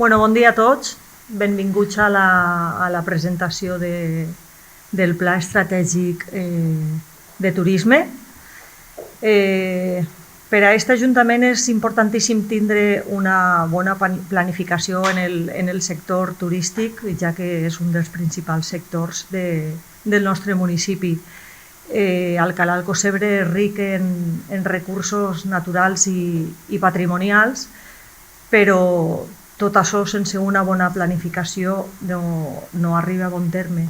Bon dia a tots. Benvinguts a la presentació del Pla Estratègic de Turisme. Per a aquest Ajuntament és importantíssim tindre una bona planificació en el sector turístic, ja que és un dels principals sectors del nostre municipi. Alcalá Alcocebre és ric en recursos naturals i patrimonials, però tot això sense una bona planificació no arriba a bon terme.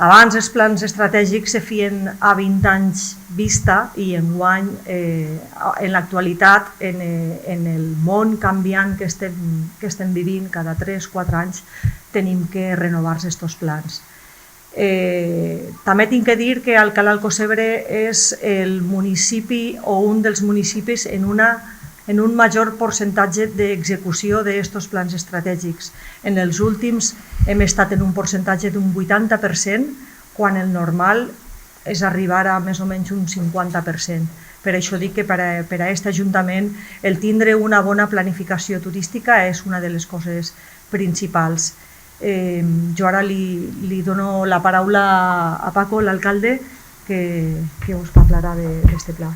Abans els plans estratègics se feien a 20 anys vista i enguany, en l'actualitat, en el món canviant que estem vivint, cada 3-4 anys tenim que renovar aquests plans. També tinc que dir que Alcalá Alcocebre és el municipi o un dels municipis en un major percentatge d'execució d'aquests plans estratègics. En els últims hem estat en un percentatge d'un 80%, quan el normal és arribar a més o menys un 50%. Per això dic que per a aquest Ajuntament el tindre una bona planificació turística és una de les coses principals. Jo ara li dono la paraula a Paco, l'alcalde, que us parlarà d'aquest pla.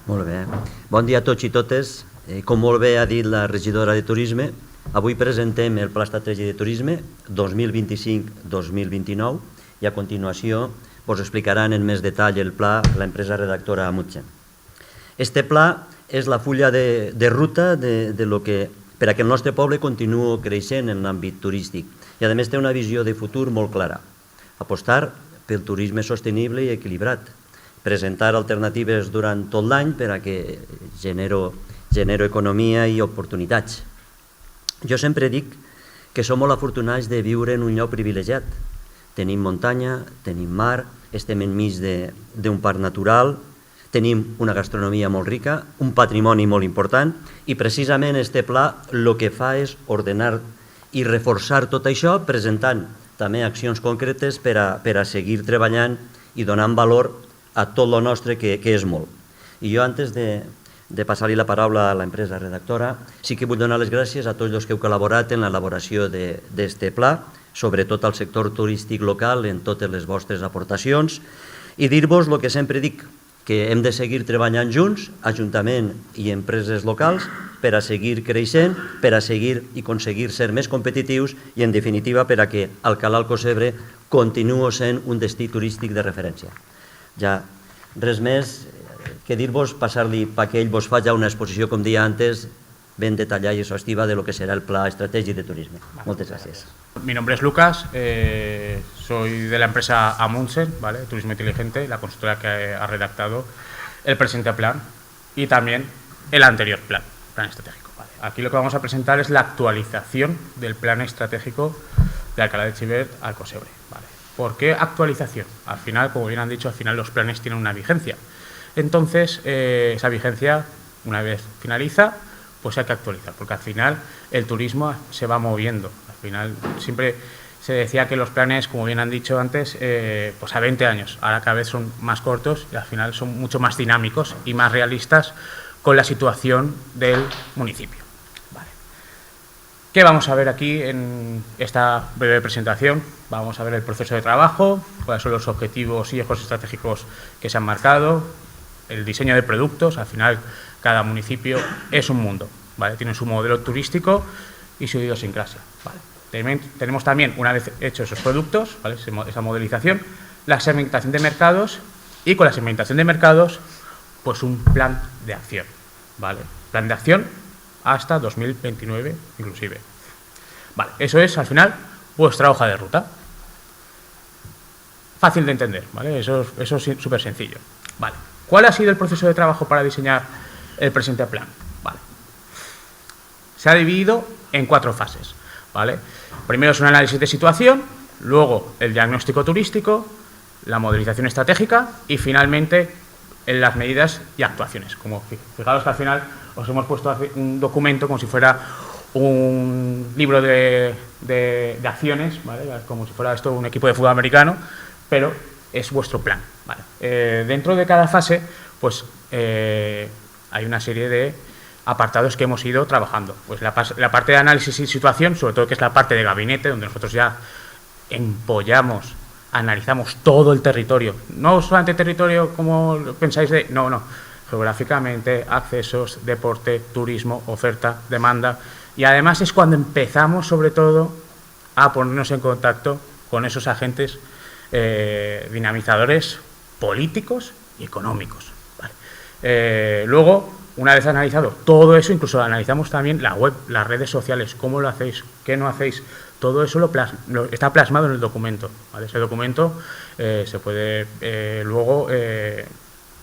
Molt bé. Bon dia a tots i totes. Com molt bé ha dit la regidora de Turisme, avui presentem el Pla Estratègic de Turisme 2025-2029 i a continuació us explicaran en més detall el pla l'empresa redactora Amundsen. Este pla és la fulla de ruta per a que el nostre poble continuï creixent en l'àmbit turístic i a més té una visió de futur molt clara. Apostar pel turisme sostenible i equilibrat, presentar alternatives durant tot l'any per a que genero economia i oportunitats. Jo sempre dic que som molt afortunats de viure en un lloc privilegiat. Tenim muntanya, tenim mar, estem enmig d'un parc natural, tenim una gastronomia molt rica, un patrimoni molt important i precisament este pla el que fa és ordenar i reforçar tot això presentant també accions concretes per a seguir treballant i donant valor a tot el nostre, que és molt. I jo, antes de passar-li la paraula a l'empresa redactora, sí que vull donar les gràcies a tots els que heu col·laborat en l'elaboració d'aquest pla, sobretot al sector turístic local, en totes les vostres aportacions, i dir-vos el que sempre dic, que hem de seguir treballant junts, Ajuntament i empreses locals, per a seguir creixent, per a seguir i aconseguir ser més competitius i, en definitiva, per a que Alcalá Alcocebre continuï sent un destí turístic de referència. Ja, res més que dir-vos, passar-li perquè ell vos fa ja una exposició, com deia antes, ben detallada i exhaustiva de lo que será el Plan Estratègic de Turisme. Muchas gracias. Mi nombre es Lucas, soy de la empresa Amundsen, ¿vale? Turismo Inteligente, la consultora que ha redactado el presente plan y también el anterior plan estratégico. ¿Vale? Aquí lo que vamos a presentar es la actualización del plan estratégico de Alcalá de Xivert a Alcocebre. ¿Vale? ¿Por qué actualización? Al final, como bien han dicho, al final los planes tienen una vigencia. Entonces, esa vigencia, una vez finaliza, pues hay que actualizar, porque al final el turismo se va moviendo. Al final siempre se decía que los planes, como bien han dicho antes, pues a 20 años, ahora cada vez son más cortos y al final son mucho más dinámicos y más realistas con la situación del municipio. Vale. ¿Qué vamos a ver aquí en esta breve presentación? Vamos a ver el proceso de trabajo, cuáles son los objetivos y ejes estratégicos que se han marcado, el diseño de productos. Al final cada municipio es un mundo, ¿vale? Tiene su modelo turístico y su idiosincrasia, ¿vale? Tenemos también, una vez hechos esos productos, ¿vale? Esa modelización, la segmentación de mercados y con la segmentación de mercados, pues un plan de acción, ¿vale? Plan de acción hasta 2029 inclusive. Vale, eso es al final vuestra hoja de ruta. Fácil de entender, ¿vale? Eso es súper sencillo. Vale. ¿Cuál ha sido el proceso de trabajo para diseñar el presente plan? Vale. Se ha dividido en 4 fases, ¿vale? Primero es un análisis de situación, luego el diagnóstico turístico, la modelización estratégica y finalmente en las medidas y actuaciones. Como fijaros que al final os hemos puesto un documento como si fuera un libro de acciones, ¿vale? Como si fuera esto un equipo de fútbol americano, pero es vuestro plan, ¿vale? Dentro de cada fase, pues hay una serie de apartados que hemos ido trabajando. Pues la parte de análisis y situación, sobre todo que es la parte de gabinete, donde nosotros ya empollamos, analizamos todo el territorio. No solamente territorio como pensáis de... No. Geográficamente, accesos, deporte, turismo, oferta, demanda. Y además es cuando empezamos, sobre todo, a ponernos en contacto con esos agentes dinamizadores políticos y económicos. ¿Vale? Luego, una vez analizado todo eso, incluso analizamos también la web, las redes sociales, cómo lo hacéis, qué no hacéis. Todo eso está plasmado en el documento. ¿Vale? Ese documento se puede luego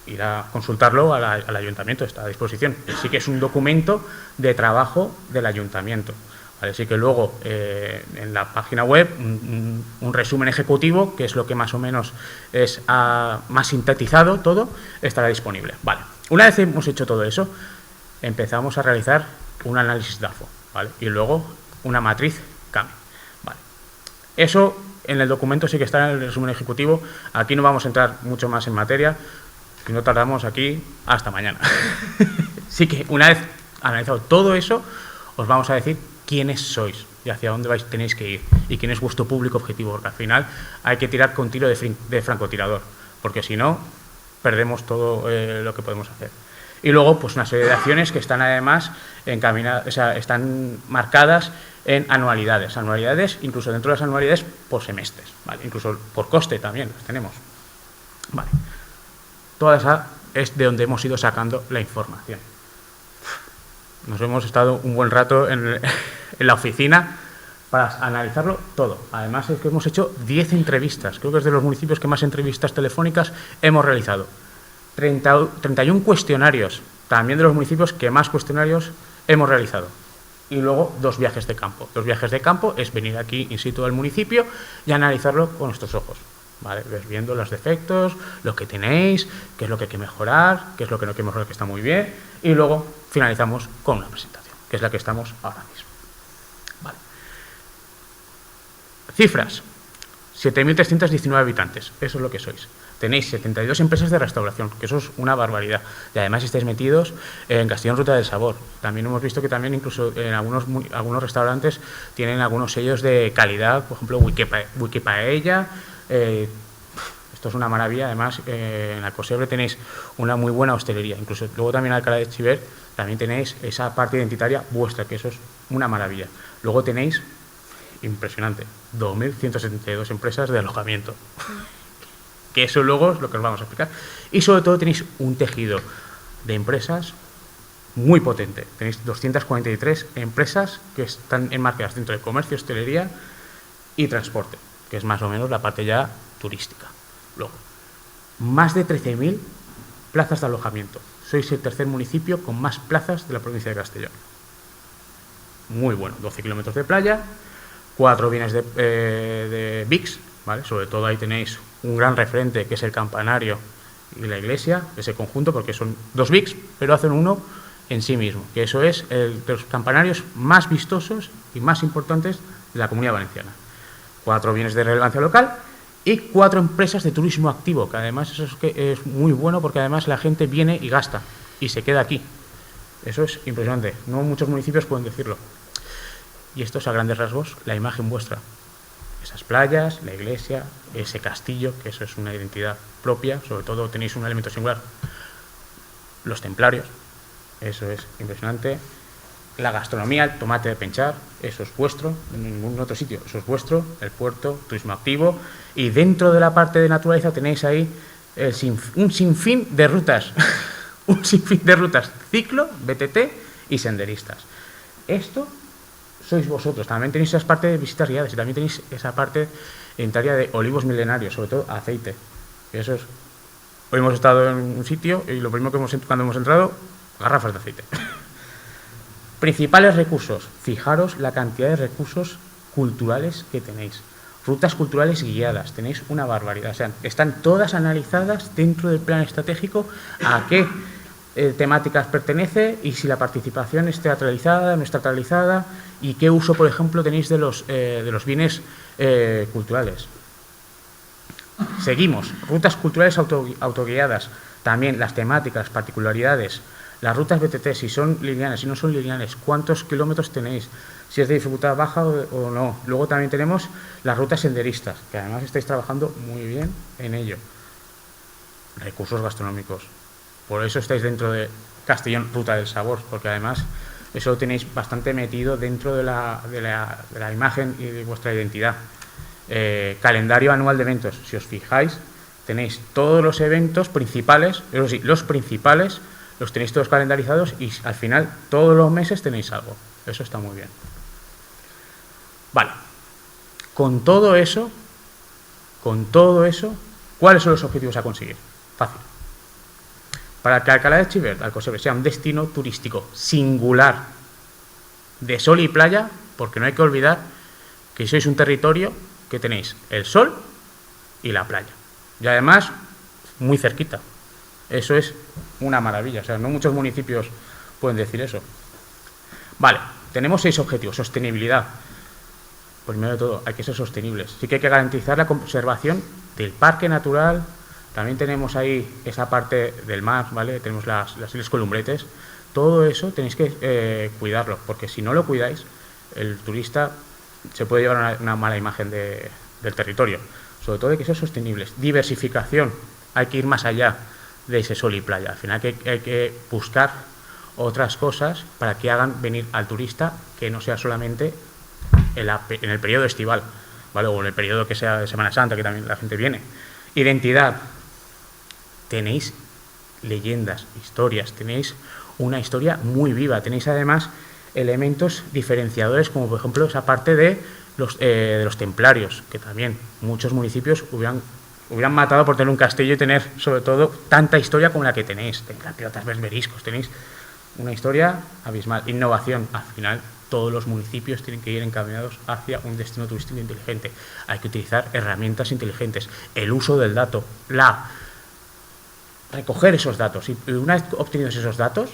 ir a consultarlo al ayuntamiento, está a disposición. Sí que es un documento de trabajo del ayuntamiento. ¿Vale? Así que luego en la página web un resumen ejecutivo, que es lo que más o menos es más sintetizado todo, estará disponible. Vale. Una vez hemos hecho todo eso, empezamos a realizar un análisis DAFO, ¿vale? Y luego una matriz CAME. Vale. Eso en el documento sí que está en el resumen ejecutivo. Aquí no vamos a entrar mucho más en materia, que no tardamos aquí hasta mañana. Así que una vez analizado todo eso, os vamos a decir quiénes sois y hacia dónde tenéis que ir y quién es vuestro público objetivo, porque al final hay que tirar con tiro de francotirador, porque si no, perdemos todo lo que podemos hacer. Y luego, pues una serie de acciones que están además encaminadas, o sea, están marcadas en anualidades. Anualidades, incluso dentro de las anualidades, por semestres, ¿vale? Incluso por coste también las tenemos. Vale. Toda esa es de donde hemos ido sacando la información. Nos hemos estado un buen rato en la oficina para analizarlo todo. Además es que hemos hecho 10 entrevistas. Creo que es de los municipios que más entrevistas telefónicas hemos realizado. 31 cuestionarios, también de los municipios que más cuestionarios hemos realizado. Y luego 2 viajes de campo. 2 viajes de campo es venir aquí in situ al municipio y analizarlo con nuestros ojos. ¿Vale? Ves viendo los defectos, lo que tenéis, qué es lo que hay que mejorar, qué es lo que no hay que mejorar, que está muy bien. Y luego finalizamos con una presentación, que es la que estamos ahora mismo. Vale. Cifras. 7.319 habitantes, eso es lo que sois. Tenéis 72 empresas de restauración, que eso es una barbaridad. Y además estáis metidos en Castellón Ruta del Sabor. También hemos visto que también incluso en algunos restaurantes tienen algunos sellos de calidad, por ejemplo, Wikipaella. Esto es una maravilla. Además, en Alcosebre tenéis una muy buena hostelería. Incluso luego también en Alcalá de Chiver también tenéis esa parte identitaria vuestra, que eso es una maravilla. Luego tenéis, impresionante, 2.172 empresas de alojamiento. Que eso luego es lo que os vamos a explicar. Y sobre todo tenéis un tejido de empresas muy potente. Tenéis 243 empresas que están enmarcadas dentro de comercio, hostelería y transporte, que es más o menos la parte ya turística. Luego, más de 13.000 plazas de alojamiento. Sois el tercer municipio con más plazas de la provincia de Castellón. Muy bueno, 12 kilómetros de playa, 4 bienes de VIX, ¿vale? Sobre todo ahí tenéis un gran referente que es el campanario y la iglesia, ese conjunto, porque son 2 VIX, pero hacen uno en sí mismo, que eso es el de los campanarios más vistosos y más importantes de la Comunidad Valenciana. 4 bienes de relevancia local y 4 empresas de turismo activo, que además eso es muy bueno porque además la gente viene y gasta y se queda aquí. Eso es impresionante, no muchos municipios pueden decirlo. Y esto es a grandes rasgos la imagen vuestra. Esas playas, la iglesia, ese castillo, que eso es una identidad propia, sobre todo tenéis un elemento singular, los templarios, eso es impresionante. La gastronomía, el tomate de Penchar, eso es vuestro, en ningún otro sitio, eso es vuestro, el puerto, turismo activo, y dentro de la parte de naturaleza tenéis ahí un sinfín de rutas, un sinfín de rutas, ciclo, BTT y senderistas. Esto sois vosotros. También tenéis esa parte de visitas guiadas y también tenéis esa parte identitaria de olivos milenarios, sobre todo aceite. Eso es. Hoy hemos estado en un sitio y lo primero que cuando hemos entrado, garrafas de aceite. Principales recursos. Fijaros la cantidad de recursos culturales que tenéis. Rutas culturales guiadas. Tenéis una barbaridad. O sea, están todas analizadas dentro del plan estratégico a qué temáticas pertenece y si la participación es teatralizada, no es teatralizada y qué uso, por ejemplo, tenéis de los bienes culturales. Seguimos. Rutas culturales autoguiadas. También las temáticas, particularidades, Las rutas BTT, si son lineales, si no son lineales, cuántos kilómetros tenéis, si es de dificultad baja o no. Luego también tenemos las rutas senderistas, que además estáis trabajando muy bien en ello. Recursos gastronómicos. Por eso estáis dentro de Castellón Ruta del Sabor, porque además eso lo tenéis bastante metido dentro de la imagen y de vuestra identidad. Calendario anual de eventos. Si os fijáis, tenéis todos los eventos principales, eso sí, los principales los tenéis todos calendarizados y al final todos los meses tenéis algo. Eso está muy bien. Vale. Con todo eso, ¿cuáles son los objetivos a conseguir? Fácil. Para que Alcalá de Xivert, Alcosebre, sea un destino turístico singular de sol y playa, porque no hay que olvidar que sois un territorio que tenéis el sol y la playa. Y además, muy cerquita. Eso es una maravilla. O sea, no muchos municipios pueden decir eso. Vale, tenemos 6 objetivos. Sostenibilidad. Primero de todo, hay que ser sostenibles. Sí que hay que garantizar la conservación del parque natural. También tenemos ahí esa parte del mar, ¿vale? Tenemos las Islas Columbretes. Todo eso tenéis que cuidarlo, porque si no lo cuidáis, el turista se puede llevar una mala imagen del territorio. Sobre todo hay que ser sostenibles. Diversificación. Hay que ir más allá de ese sol y playa. Al final hay que buscar otras cosas para que hagan venir al turista, que no sea solamente en el periodo estival, ¿vale? O en el periodo que sea de Semana Santa, que también la gente viene. Identidad. Tenéis leyendas, historias, tenéis una historia muy viva, tenéis además elementos diferenciadores, como por ejemplo esa parte de los templarios, que también muchos municipios hubieran matado por tener un castillo y tener sobre todo tanta historia como la que tenéis. Templarios, berberiscos, tenéis una historia abismal. Innovación, al final todos los municipios tienen que ir encaminados hacia un destino turístico inteligente. Hay que utilizar herramientas inteligentes, el uso del dato, recoger esos datos y una vez obtenidos esos datos,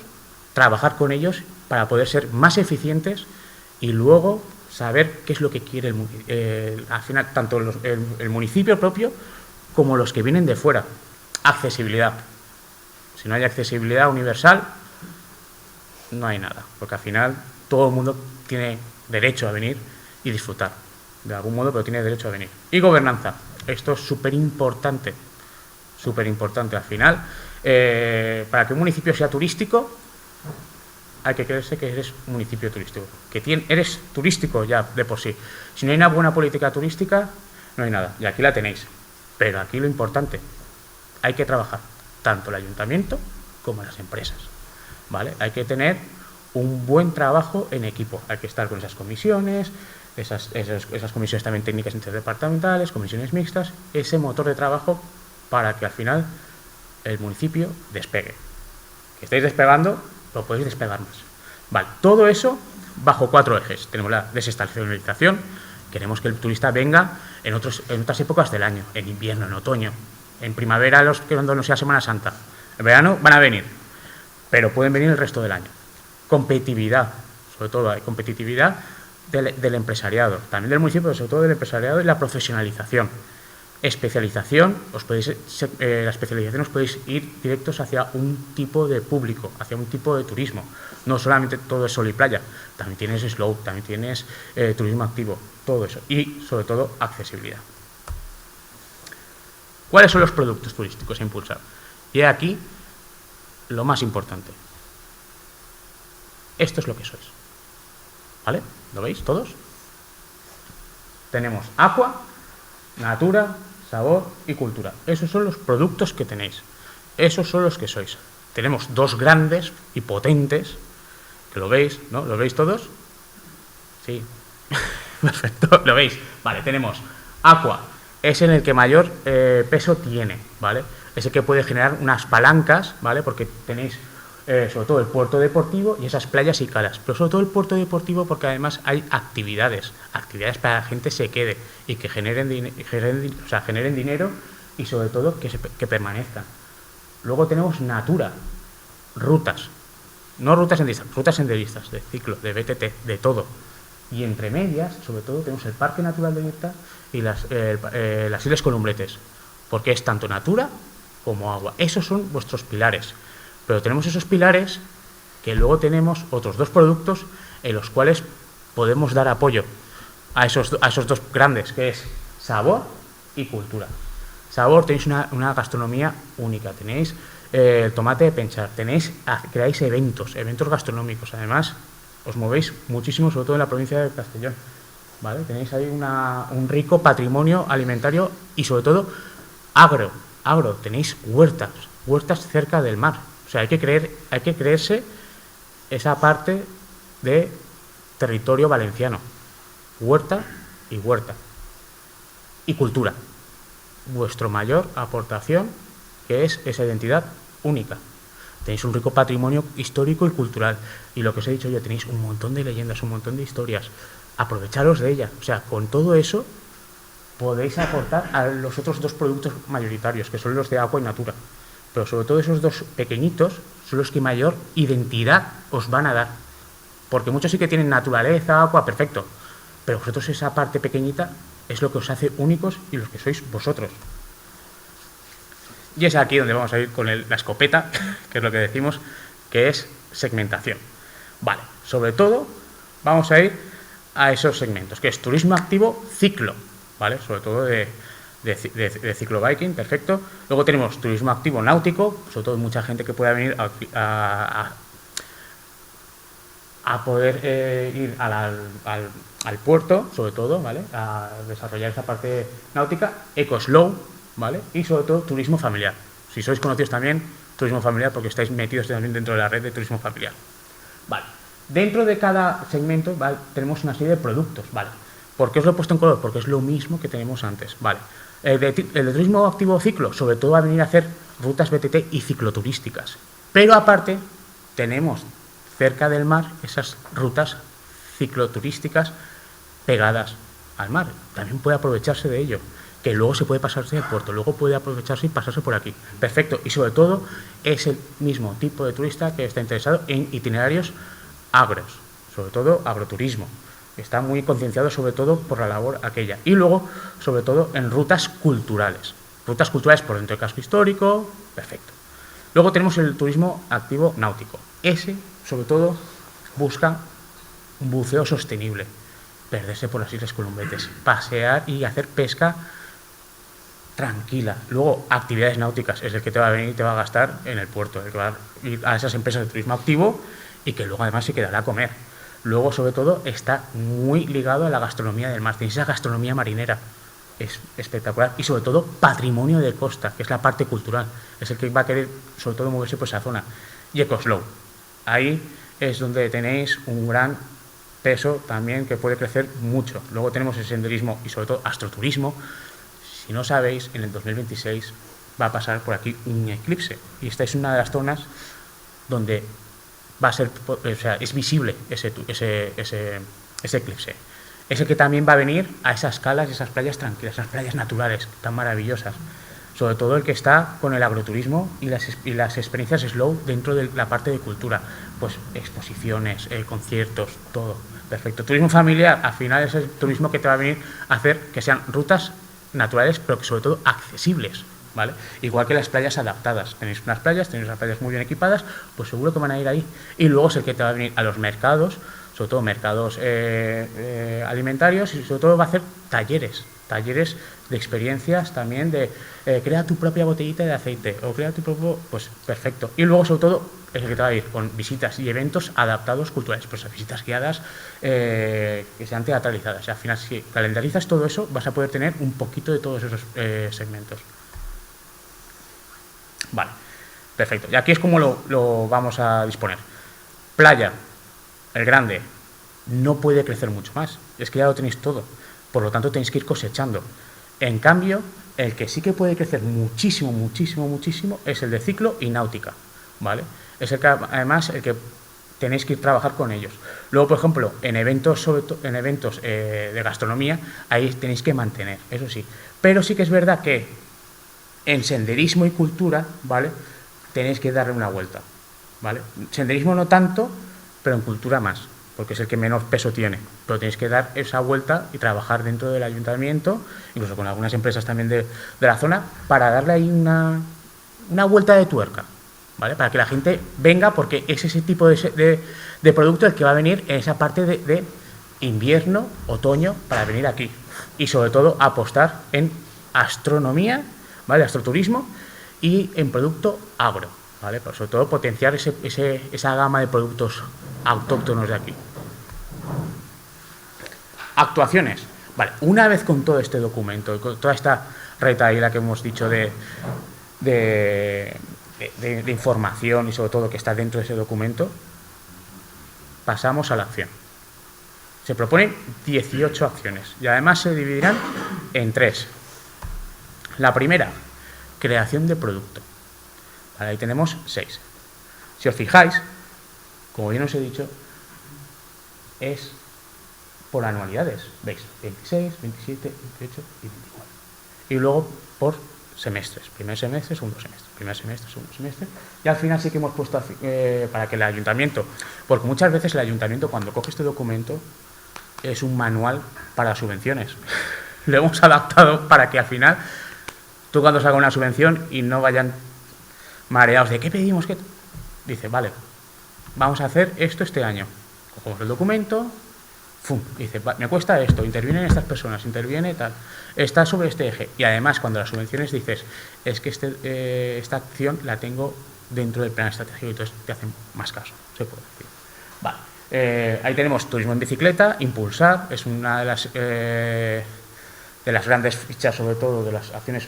trabajar con ellos para poder ser más eficientes y luego saber qué es lo que quiere al final tanto el municipio propio como los que vienen de fuera. Accesibilidad. Si no hay accesibilidad universal, no hay nada, porque al final todo el mundo tiene derecho a venir y disfrutar de algún modo, pero tiene derecho a venir. Y gobernanza. Esto es súper importante. Al final, para que un municipio sea turístico, hay que creerse que eres un municipio turístico, que eres turístico ya de por sí. Si no hay una buena política turística, no hay nada. Y aquí la tenéis. Pero aquí lo importante, hay que trabajar tanto el ayuntamiento como las empresas, ¿vale? Hay que tener un buen trabajo en equipo. Hay que estar con esas comisiones, esas comisiones también técnicas interdepartamentales, comisiones mixtas, ese motor de trabajo para que al final el municipio despegue. Que estáis despegando, lo podéis despegar más. Vale, todo eso bajo 4 ejes. Tenemos la desestacionalización. Queremos que el turista venga en otras épocas del año, en invierno, en otoño, en primavera, cuando no sea Semana Santa. En verano van a venir, pero pueden venir el resto del año. Competitividad, sobre todo hay competitividad del empresariado, también del municipio, pero sobre todo del empresariado y la profesionalización. Especialización, la especialización os podéis ir directos hacia un tipo de público, hacia un tipo de turismo. No solamente todo es sol y playa, también tienes slow, también tienes turismo activo, todo eso. Y sobre todo accesibilidad. ¿Cuáles son los productos turísticos a impulsar? Y aquí lo más importante. Esto es lo que sois. ¿Vale? ¿Lo veis todos? Tenemos aqua, natura, sabor y cultura. Esos son los productos que tenéis. Esos son los que sois. Tenemos 2 grandes y potentes, que lo veis, ¿no? ¿Lo veis todos? Sí. Perfecto, lo veis. Vale, tenemos aqua, es en el que mayor peso tiene, ¿vale? Es el que puede generar unas palancas, ¿vale? Porque tenéis sobre todo el puerto deportivo y esas playas y calas, pero sobre todo el puerto deportivo porque además hay actividades para que la gente se quede y que generen dinero y sobre todo que permanezcan. Luego tenemos natura, rutas, no rutas senderistas, rutas senderistas, de ciclo, de BTT, de todo. Y entre medias, sobre todo, tenemos el Parque Natural de Mirta y las Islas Columbretes, porque es tanto natura como agua. Esos son vuestros pilares. Pero tenemos esos pilares que luego tenemos otros 2 productos en los cuales podemos dar apoyo a esos 2 grandes, que es sabor y cultura. Sabor, tenéis una gastronomía única, tenéis el tomate de Penchar, creáis eventos gastronómicos, además os movéis muchísimo, sobre todo en la provincia de Castellón, ¿vale? Tenéis ahí un rico patrimonio alimentario y sobre todo agro, tenéis huertas cerca del mar, o sea, hay que creerse esa parte de territorio valenciano, huerta y cultura, vuestra mayor aportación, que es esa identidad única. Tenéis un rico patrimonio histórico y cultural. Y lo que os he dicho yo, tenéis un montón de leyendas, un montón de historias. Aprovecharos de ellas. O sea, con todo eso podéis aportar a los otros 2 productos mayoritarios, que son los de agua y natura. Pero sobre todo esos 2 pequeñitos son los que mayor identidad os van a dar. Porque muchos sí que tienen naturaleza, agua, perfecto. Pero vosotros esa parte pequeñita es lo que os hace únicos y los que sois vosotros. Y es aquí donde vamos a ir con la escopeta, que es lo que decimos, que es segmentación. Vale, sobre todo vamos a ir a esos segmentos, que es turismo activo, ciclo, ¿vale? Sobre todo de ciclo biking, perfecto. Luego tenemos turismo activo náutico, sobre todo mucha gente que pueda venir a poder ir al puerto, sobre todo, ¿vale? A desarrollar esa parte náutica, eco-slow, ¿vale? Y sobre todo turismo familiar. Si sois conocidos también, turismo familiar, porque estáis metidos también dentro de la red de turismo familiar. Vale. Dentro de cada segmento, ¿vale?, tenemos una serie de productos, ¿vale? ¿Por qué os lo he puesto en color? Porque es lo mismo que tenemos antes, ¿vale? El de turismo activo ciclo, sobre todo va a venir a hacer rutas BTT y cicloturísticas. Pero aparte, tenemos cerca del mar esas rutas cicloturísticas pegadas al mar. También puede aprovecharse de ello, que luego se puede pasarse del puerto, luego puede aprovecharse y pasarse por aquí. Perfecto. Y sobre todo es el mismo tipo de turista que está interesado en itinerarios agros, sobre todo agroturismo. Está muy concienciado sobre todo por la labor aquella. Y luego, sobre todo, en rutas culturales. Rutas culturales por dentro del casco histórico, perfecto. Luego tenemos el turismo activo náutico. Ese, sobre todo, busca un buceo sostenible, perderse por las Islas Columbetes, pasear y hacer pesca tranquila. Luego, actividades náuticas, es el que te va a venir y te va a gastar en el puerto, el que va a ir a esas empresas de turismo activo y que luego además se quedará a comer. Luego, sobre todo, está muy ligado a la gastronomía del mar. Tenéis esa gastronomía marinera, es espectacular. Y sobre todo, patrimonio de costa, que es la parte cultural. Es el que va a querer, sobre todo, moverse por esa zona. Y EcoSlow. Ahí es donde tenéis un gran peso también que puede crecer mucho. Luego tenemos el senderismo y, sobre todo, astroturismo. Si no sabéis, en el 2026 va a pasar por aquí un eclipse. Y esta es una de las zonas donde va a ser, o sea, es visible ese eclipse. Es el que también va a venir a esas calas, esas playas tranquilas, esas playas naturales tan maravillosas. Sobre todo el que está con el agroturismo y las experiencias slow dentro de la parte de cultura. Pues exposiciones, conciertos, todo. Perfecto. Turismo familiar, al final es el turismo que te va a venir a hacer que sean rutas naturales, pero que sobre todo accesibles, ¿vale? Igual que las playas adaptadas. Tenéis unas playas muy bien equipadas, pues seguro que van a ir ahí. Y luego es el que te va a venir a los mercados, sobre todo mercados alimentarios, y sobre todo va a hacer talleres de experiencias también de crea tu propia botellita de aceite o crea tu propio, pues perfecto. Y luego sobre todo es el que te va a ir con visitas y eventos adaptados culturales, pues a visitas guiadas que sean teatralizadas. O sea, al final, si calendarizas todo eso, vas a poder tener un poquito de todos esos segmentos. Vale, perfecto. Y aquí es como lo vamos a disponer. Playa, el grande, no puede crecer mucho más. Es que ya lo tenéis todo. Por lo tanto, tenéis que ir cosechando. En cambio, el que sí que puede crecer muchísimo, muchísimo, muchísimo es el de ciclo y náutica, ¿vale? Es el que, además, el que tenéis que ir a trabajar con ellos. Luego, por ejemplo, en eventos de gastronomía, ahí tenéis que mantener, eso sí. Pero sí que es verdad que en senderismo y cultura, ¿vale?, tenéis que darle una vuelta, ¿vale? Senderismo no tanto, pero en cultura más, porque es el que menos peso tiene. Pero tenéis que dar esa vuelta y trabajar dentro del ayuntamiento, incluso con algunas empresas también de la zona, para darle ahí una vuelta de tuerca, ¿vale? Para que la gente venga, porque es ese tipo de producto el que va a venir en esa parte de invierno, otoño, para venir aquí. Y sobre todo apostar en astronomía, ¿vale? Astroturismo y en producto agro, ¿vale? Pero sobre todo potenciar esa gama de productos autóctonos de aquí. Actuaciones. Vale, una vez con todo este documento y con toda esta retahíla que hemos dicho de información y sobre todo que está dentro de ese documento, pasamos a la acción. Se proponen 18 acciones y además se dividirán en 3. La primera, creación de producto. Vale, ahí tenemos 6. Si os fijáis, como bien os he dicho, es por anualidades. ¿Veis? 26, 27, 28 y 24. Y luego por semestres. Primer semestre, segundo semestre. Primer semestre, segundo semestre. Y al final sí que hemos puesto para que el ayuntamiento, porque muchas veces el ayuntamiento cuando coge este documento es un manual para subvenciones. Lo hemos adaptado para que al final tú cuando salga una subvención y no vayan mareados de ¿qué pedimos? ¿Qué? Dice, vale, vamos a hacer esto este año. Cogemos el documento, ¡fum! Dice, me cuesta esto, intervienen estas personas, interviene tal, está sobre este eje. Y además cuando las subvenciones dices, es que esta acción la tengo dentro del plan estratégico, y entonces te hacen más caso, se puede decir. Vale. Ahí tenemos turismo en bicicleta, impulsar, es una de las grandes fichas, sobre todo de las acciones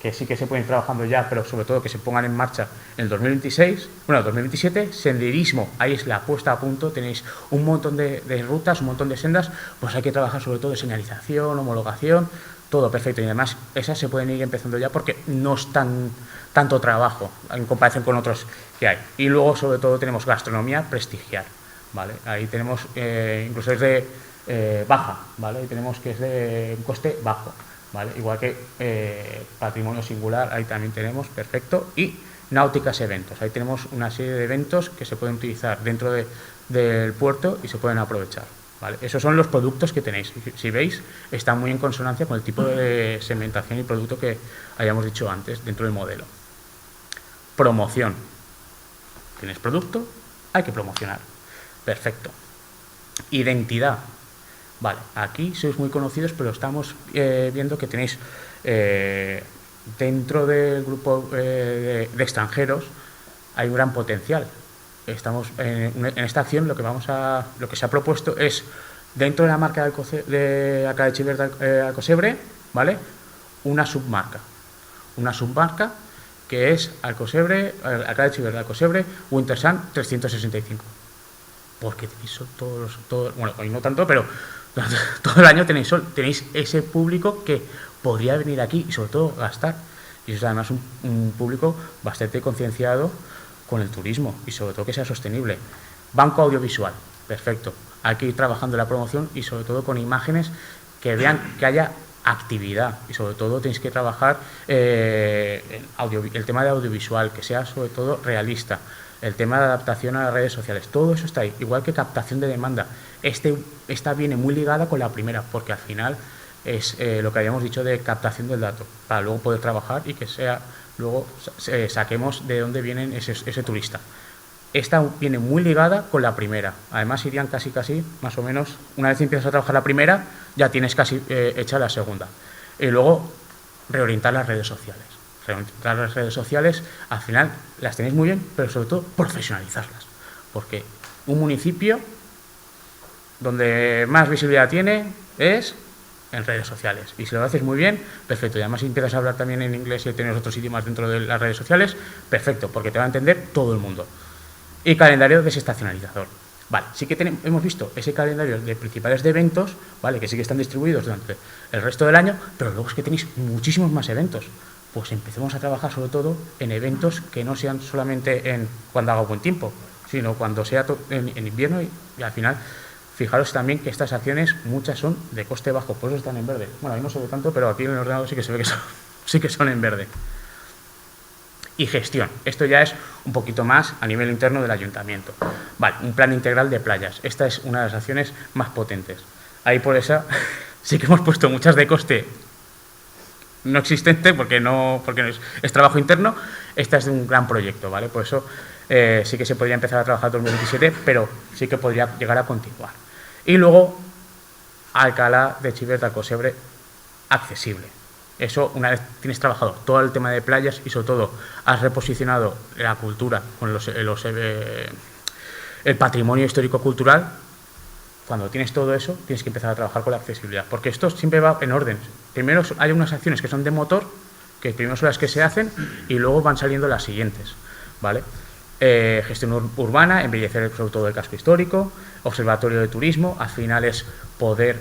que sí que se pueden ir trabajando ya, pero sobre todo que se pongan en marcha en el 2026, bueno, 2027, senderismo, ahí es la puesta a punto, tenéis un montón de rutas, un montón de sendas, pues hay que trabajar sobre todo de señalización, homologación, todo perfecto, y además esas se pueden ir empezando ya porque no es tanto trabajo en comparación con otros que hay. Y luego sobre todo tenemos gastronomía, prestigiar. ¿Vale? Ahí tenemos, incluso es de baja, ¿vale? Ahí tenemos que es de un coste bajo, ¿vale? Igual que patrimonio singular, ahí también tenemos, perfecto. Y náuticas eventos, ahí tenemos una serie de eventos que se pueden utilizar dentro del puerto y se pueden aprovechar, ¿vale? Esos son los productos que tenéis. Si veis, está muy en consonancia con el tipo de segmentación y producto que hayamos dicho antes dentro del modelo. Promoción. Tienes producto, hay que promocionar. Perfecto. Identidad. Vale, aquí sois muy conocidos, pero estamos viendo que tenéis dentro del grupo de extranjeros hay un gran potencial. Estamos en esta acción, lo que se ha propuesto es dentro de la marca de Arcade Chiverda Alcosebre, ¿vale? Una submarca que es Arcade Chiverda Alcosebre Wintersun 365. Porque tenéis sol bueno, hoy no tanto, pero todo el año tenéis sol, tenéis ese público que podría venir aquí y sobre todo gastar. Y eso es además un público bastante concienciado con el turismo y sobre todo que sea sostenible. Banco audiovisual, perfecto. Hay que ir trabajando la promoción y sobre todo con imágenes que vean que haya actividad y sobre todo tenéis que trabajar el tema de audiovisual, que sea sobre todo realista. El tema de adaptación a las redes sociales, todo eso está ahí, igual que captación de demanda. Esta viene muy ligada con la primera, porque al final es lo que habíamos dicho de captación del dato, para luego poder trabajar y que luego saquemos de dónde viene ese turista. Esta viene muy ligada con la primera, además irían casi, más o menos, una vez empiezas a trabajar la primera, ya tienes casi hecha la segunda. Y luego reorientar las redes sociales. Las redes sociales, al final las tenéis muy bien, pero sobre todo profesionalizarlas, porque un municipio donde más visibilidad tiene es en redes sociales, y si lo haces muy bien, perfecto, y además si empiezas a hablar también en inglés y tienes otros idiomas dentro de las redes sociales, perfecto, porque te va a entender todo el mundo. Y calendario desestacionalizador. Vale, sí que hemos visto ese calendario de principales de eventos, vale, que sí que están distribuidos durante el resto del año, pero luego es que tenéis muchísimos más eventos. Pues empecemos a trabajar sobre todo en eventos que no sean solamente cuando haga buen tiempo, sino cuando sea en invierno y al final, fijaros también que estas acciones muchas son de coste bajo, por eso están en verde. Bueno, ahí no se ve tanto, pero aquí en el ordenador sí que se ve que sí que son en verde. Y gestión, esto ya es un poquito más a nivel interno del ayuntamiento. Vale, un plan integral de playas, esta es una de las acciones más potentes. Ahí por esa sí que hemos puesto muchas de coste no existente porque no es trabajo interno. Esta es de un gran proyecto, ¿vale? Por eso sí que se podría empezar a trabajar en 2027, pero sí que podría llegar a continuar. Y luego, Alcalá de Xivert al Cosebre accesible. Eso, una vez tienes trabajado todo el tema de playas y sobre todo has reposicionado la cultura con el patrimonio histórico-cultural, cuando tienes todo eso, tienes que empezar a trabajar con la accesibilidad, porque esto siempre va en orden. Primero hay unas acciones que son de motor, que primero son las que se hacen y luego van saliendo las siguientes, ¿vale? Gestión urbana, embellecer sobre todo el casco histórico, observatorio de turismo, al final es poder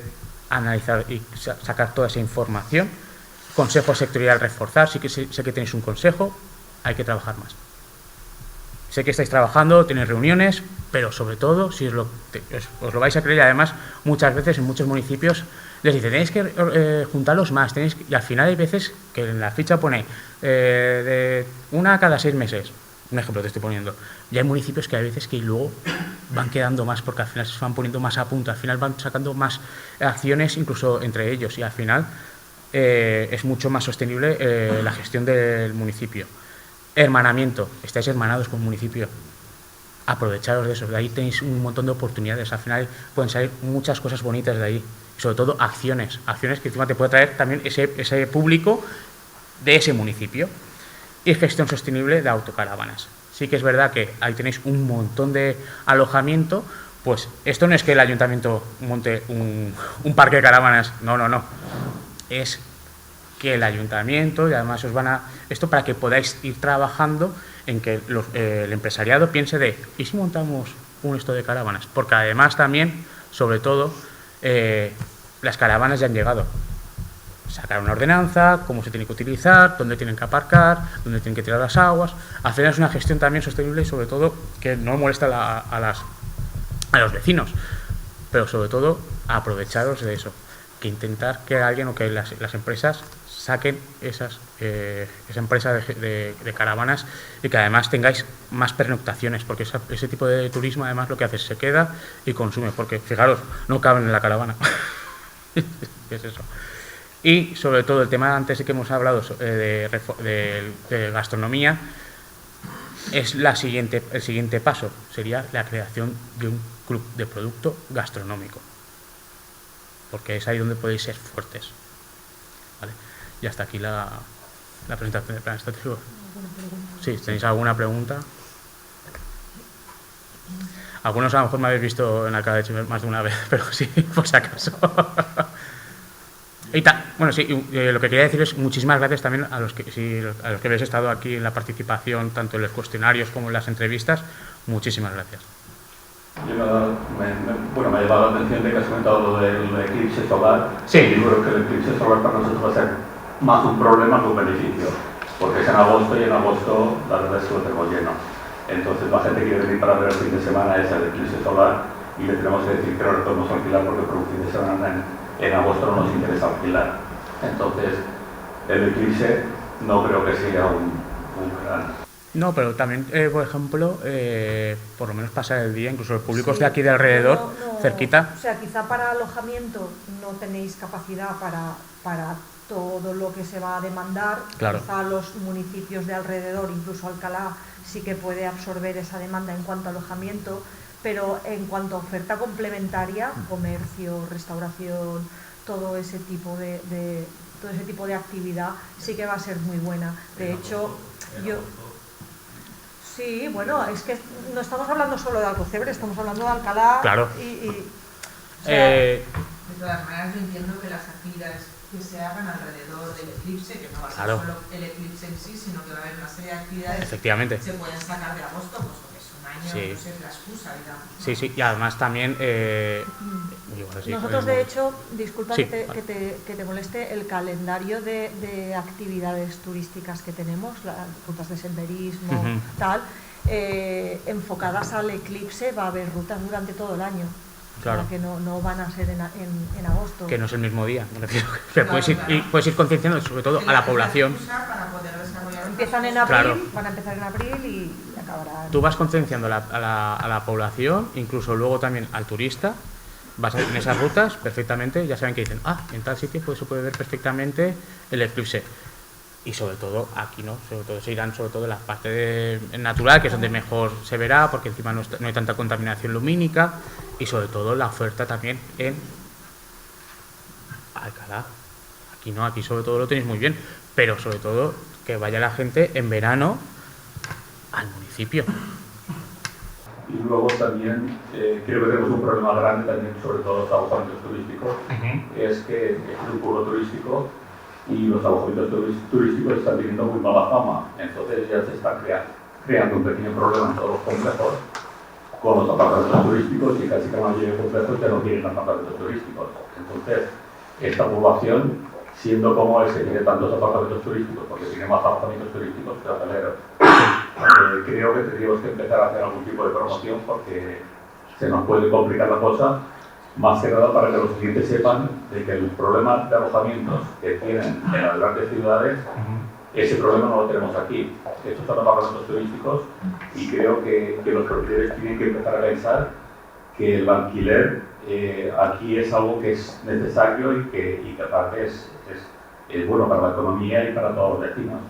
analizar y sacar toda esa información, consejo sectorial reforzar, sí que sé que tenéis un consejo, hay que trabajar más. Sé que estáis trabajando, tenéis reuniones, pero sobre todo, si os lo vais a creer, y además muchas veces en muchos municipios les dicen, tenéis que juntarlos más, y al final hay veces que en la ficha pone de una cada 6 meses, un ejemplo te estoy poniendo, y hay municipios que hay veces que luego van quedando más porque al final se van poniendo más a punto, al final van sacando más acciones incluso entre ellos y al final es mucho más sostenible la gestión del municipio. Hermanamiento, estáis hermanados con un municipio, aprovecharos de eso, de ahí tenéis un montón de oportunidades, al final pueden salir muchas cosas bonitas de ahí, y sobre todo acciones que encima te puede traer también ese público de ese municipio. Y gestión sostenible de autocaravanas. Sí que es verdad que ahí tenéis un montón de alojamiento, pues esto no es que el ayuntamiento monte un parque de caravanas, no, es que el ayuntamiento, y además os van a... Esto para que podáis ir trabajando en que el empresariado piense de, ¿y si montamos un esto de caravanas? Porque además también, sobre todo, las caravanas ya han llegado. Sacar una ordenanza, cómo se tiene que utilizar, dónde tienen que aparcar, dónde tienen que tirar las aguas. Al final es una gestión también sostenible y sobre todo que no molesta a los vecinos, pero sobre todo aprovecharos de eso, que intentar que alguien o que las empresas saquen esa empresa de caravanas y que además tengáis más pernoctaciones, porque ese tipo de turismo además lo que hace es se queda y consume, porque fijaros, no caben en la caravana. ¿Qué es eso? Y sobre todo el tema antes de que hemos hablado de gastronomía, es el siguiente paso, sería la creación de un club de producto gastronómico, porque es ahí donde podéis ser fuertes, ¿vale? Y hasta aquí la presentación del plan estratégico. Sí, ¿tenéis alguna pregunta? Algunos a lo mejor me habéis visto en Alcalá de Xivert más de una vez, pero sí, por si acaso. Bueno, sí, lo que quería decir es muchísimas gracias también a los que habéis estado aquí en la participación, tanto en los cuestionarios como en las entrevistas. Muchísimas gracias. Me ha llamado la atención de que has comentado lo del eclipse solar. Sí. Y yo creo que el eclipse solar para nosotros va a ser más un problema que un beneficio, porque es en agosto y en agosto la verdad es que lo tengo lleno. Entonces la gente quiere venir para ver el fin de semana ese del eclipse solar y le tenemos que decir que no le podemos alquilar porque por un fin de semana en agosto no nos interesa alquilar. Entonces, el eclipse no creo que sea un gran... No, pero también, por ejemplo, por lo menos pasar el día, incluso los públicos de aquí de alrededor, cerquita. O sea, quizá para alojamiento no tenéis capacidad para todo lo que se va a demandar. Claro. Quizá los municipios de alrededor, incluso Alcalá, sí que puede absorber esa demanda en cuanto a alojamiento, pero en cuanto a oferta complementaria, comercio, restauración, todo ese tipo de actividad sí que va a ser muy buena. De hecho, sí, bueno, es que no estamos hablando solo de Alcocebre, estamos hablando de Alcalá. Claro. O sea, de todas maneras, yo entiendo que las actividades que se hagan alrededor del eclipse, que no va a ser Claro. solo el eclipse en sí, sino que va a haber una serie de actividades Efectivamente. que se pueden sacar de agosto, pues porque es un año, Sí. no sé, es la excusa, digamos. Sí, y además también... nosotros, de hecho, disculpa Sí, que vale. te moleste, el calendario de actividades turísticas que tenemos, las rutas de senderismo, Ujú. tal, enfocadas al eclipse, va a haber rutas durante todo el año. Claro. O sea, que no van a ser en agosto. Que no es el mismo día, me refiero. Que Claro, puedes ir, claro. y puedes ir concienciando sobre todo a la población. Para poder desarrollar Empiezan en otras abril, Claro. van a empezar en abril y acabarán. Tú vas concienciando a la población, incluso luego también al turista, vas en esas rutas perfectamente, ya saben que dicen, en tal sitio pues se puede ver perfectamente el eclipse. Y sobre todo aquí no, sobre todo se irán sobre todo en la parte natural, que es donde mejor se verá, porque encima no hay tanta contaminación lumínica, y sobre todo la oferta también en Alcalá. Aquí no, aquí sobre todo lo tenéis muy bien, pero sobre todo que vaya la gente en verano al municipio. Y luego también creo que tenemos un problema grande también, sobre todo los alojamientos turísticos, es que es un pueblo turístico y los alojamientos turísticos están teniendo muy mala fama. Entonces ya se está creando un pequeño problema en todos los complejos con los apartamentos turísticos y casi que la mayoría de complejos ya no tienen apartamentos turísticos. Entonces, esta población, siendo como es que tiene tantos apartamentos turísticos, porque tiene más apartamentos turísticos que hoteleros, creo que tendríamos que empezar a hacer algún tipo de promoción porque se nos puede complicar la cosa, más que nada para que los clientes sepan de que el problema de alojamientos que tienen en las grandes ciudades, ese problema no lo tenemos aquí. Estos son apartamentos turísticos y creo que los propietarios tienen que empezar a pensar que el alquiler aquí es algo que es necesario y que aparte es bueno para la economía y para todos los vecinos.